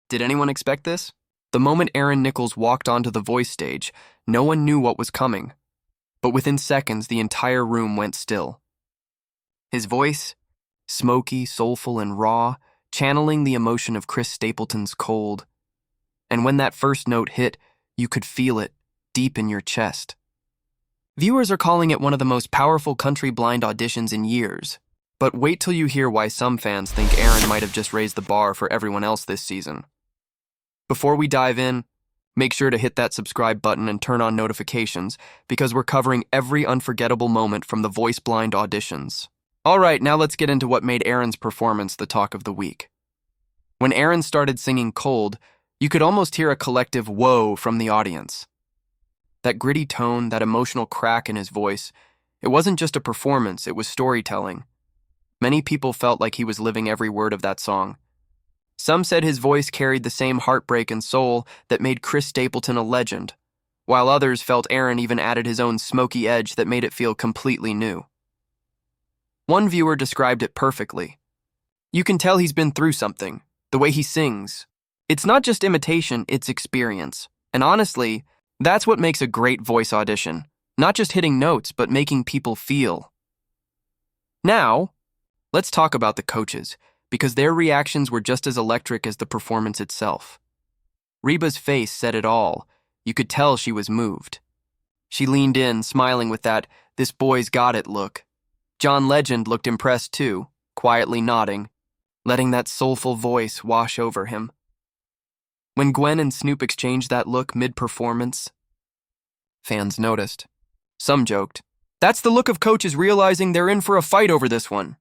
Did anyone expect this? The moment Aaron Nichols walked onto the voice stage, no one knew what was coming. But within seconds, the entire room went still. His voice, smoky, soulful, and raw, channeling the emotion of Chris Stapleton's Cold. And when that first note hit, you could feel it deep in your chest. Viewers are calling it one of the most powerful country blind auditions in years. But wait till you hear why some fans think Aaron might have just raised the bar for everyone else this season. Before we dive in, make sure to hit that subscribe button and turn on notifications because we're covering every unforgettable moment from the voice blind auditions. All right, now let's get into what made Aaron's performance the talk of the week. When Aaron started singing Cold, you could almost hear a collective whoa from the audience. That gritty tone, that emotional crack in his voice, it wasn't just a performance, it was storytelling. Many people felt like he was living every word of that song. Some said his voice carried the same heartbreak and soul that made Chris Stapleton a legend, while others felt Aaron even added his own smoky edge that made it feel completely new. One viewer described it perfectly. You can tell he's been through something, the way he sings. It's not just imitation, it's experience. And honestly, that's what makes a great voice audition. Not just hitting notes, but making people feel. Now, let's talk about the coaches, because their reactions were just as electric as the performance itself. Reba's face said it all. You could tell she was moved. She leaned in, smiling with that "this boy's got it" look. John Legend looked impressed too, quietly nodding, letting that soulful voice wash over him. When Gwen and Snoop exchanged that look mid-performance, fans noticed. Some joked, "That's the look of coaches realizing they're in for a fight over this one."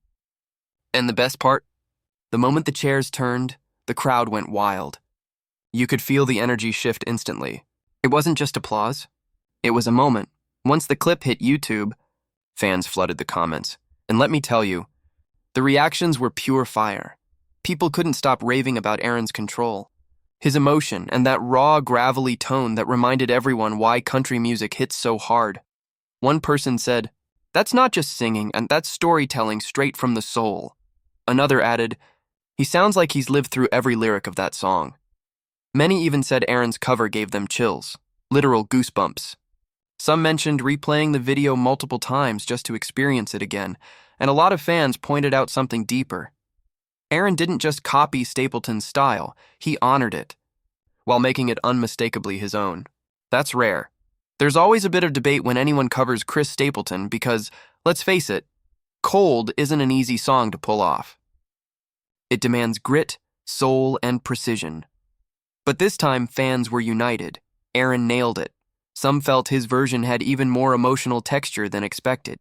And the best part? The moment the chairs turned, the crowd went wild. You could feel the energy shift instantly. It wasn't just applause. It was a moment. Once the clip hit YouTube, fans flooded the comments. And let me tell you, the reactions were pure fire. People couldn't stop raving about Aaron's control, his emotion, and that raw, gravelly tone that reminded everyone why country music hits so hard. One person said, "That's not just singing, and that's storytelling straight from the soul." Another added, "He sounds like he's lived through every lyric of that song." Many even said Aaron's cover gave them chills, literal goosebumps. Some mentioned replaying the video multiple times just to experience it again, and a lot of fans pointed out something deeper. Aaron didn't just copy Stapleton's style, he honored it, while making it unmistakably his own. That's rare. There's always a bit of debate when anyone covers Chris Stapleton because, let's face it, Cold isn't an easy song to pull off. It demands grit, soul, and precision. But this time, fans were united. Aaron nailed it. Some felt his version had even more emotional texture than expected.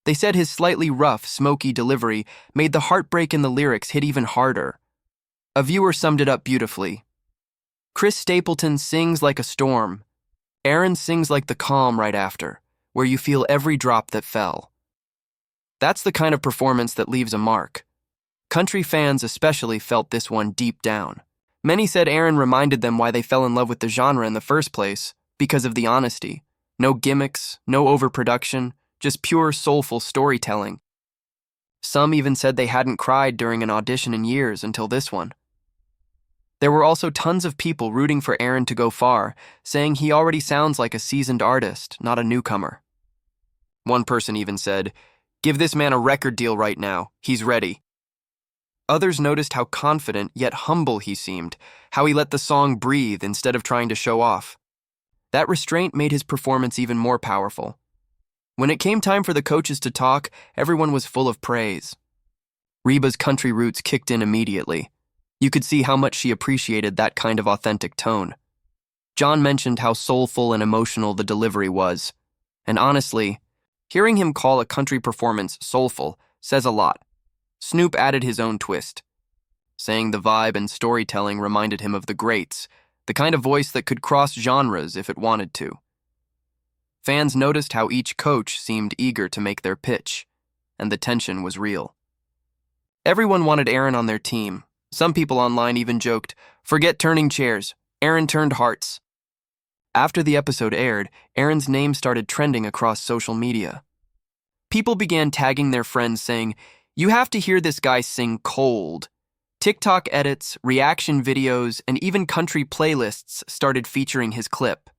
They said his slightly rough, smoky delivery made the heartbreak in the lyrics hit even harder. A viewer summed it up beautifully. Chris Stapleton sings like a storm. Aaron sings like the calm right after, where you feel every drop that fell. That's the kind of performance that leaves a mark. Country fans especially felt this one deep down. Many said Aaron reminded them why they fell in love with the genre in the first place, because of the honesty. No gimmicks, no overproduction, just pure soulful storytelling. Some even said they hadn't cried during an audition in years until this one. There were also tons of people rooting for Aaron to go far, saying he already sounds like a seasoned artist, not a newcomer. One person even said, "Give this man a record deal right now, he's ready." Others noticed how confident yet humble he seemed, how he let the song breathe instead of trying to show off. That restraint made his performance even more powerful. When it came time for the coaches to talk, everyone was full of praise. Reba's country roots kicked in immediately. You could see how much she appreciated that kind of authentic tone. John mentioned how soulful and emotional the delivery was. And honestly, hearing him call a country performance soulful says a lot. Snoop added his own twist, saying the vibe and storytelling reminded him of the greats, the kind of voice that could cross genres if it wanted to. Fans noticed how each coach seemed eager to make their pitch, and the tension was real. Everyone wanted Aaron on their team. Some people online even joked, "Forget turning chairs, Aaron turned hearts." After the episode aired, Aaron's name started trending across social media. People began tagging their friends saying, "You have to hear this guy sing Cold." TikTok edits, reaction videos, and even country playlists started featuring his clip.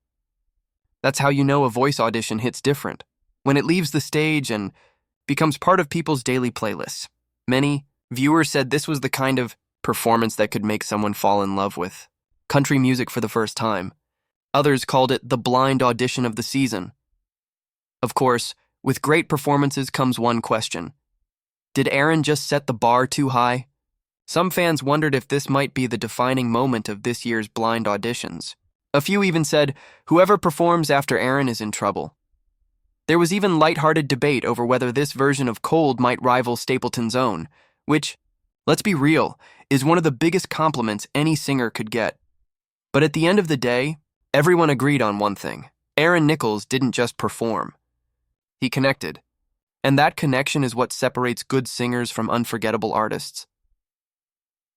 That's how you know a voice audition hits different, when it leaves the stage and becomes part of people's daily playlists. Many viewers said this was the kind of performance that could make someone fall in love with country music for the first time. Others called it the blind audition of the season. Of course, with great performances comes one question. Did Aaron just set the bar too high? Some fans wondered if this might be the defining moment of this year's blind auditions. A few even said, whoever performs after Aaron is in trouble. There was even lighthearted debate over whether this version of Cold might rival Stapleton's own, which, let's be real, is one of the biggest compliments any singer could get. But at the end of the day, everyone agreed on one thing. Aaron Nichols didn't just perform. He connected. And that connection is what separates good singers from unforgettable artists.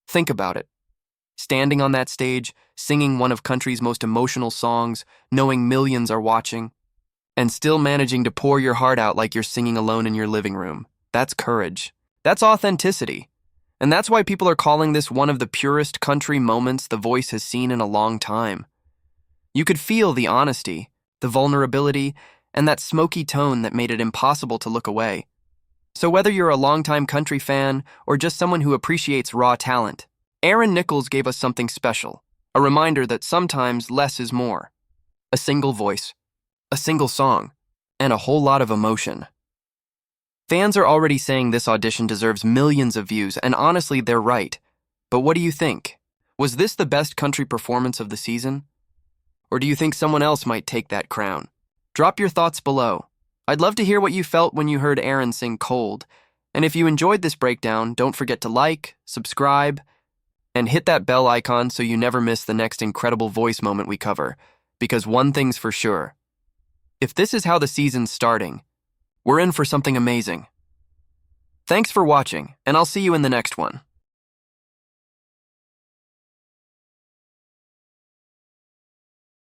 Think about it. Standing on that stage, singing one of country's most emotional songs, knowing millions are watching, and still managing to pour your heart out like you're singing alone in your living room. That's courage. That's authenticity. And that's why people are calling this one of the purest country moments the voice has seen in a long time. You could feel the honesty, the vulnerability, and that smoky tone that made it impossible to look away. So whether you're a longtime country fan or just someone who appreciates raw talent, Aaron Nichols gave us something special, a reminder that sometimes less is more. A single voice, a single song, and a whole lot of emotion. Fans are already saying this audition deserves millions of views, and honestly, they're right. But what do you think? Was this the best country performance of the season? Or do you think someone else might take that crown? Drop your thoughts below. I'd love to hear what you felt when you heard Aaron sing Cold. And if you enjoyed this breakdown, don't forget to like, subscribe, and hit that bell icon so you never miss the next incredible voice moment we cover. Because one thing's for sure. If this is how the season's starting, we're in for something amazing. Thanks for watching, and I'll see you in the next one.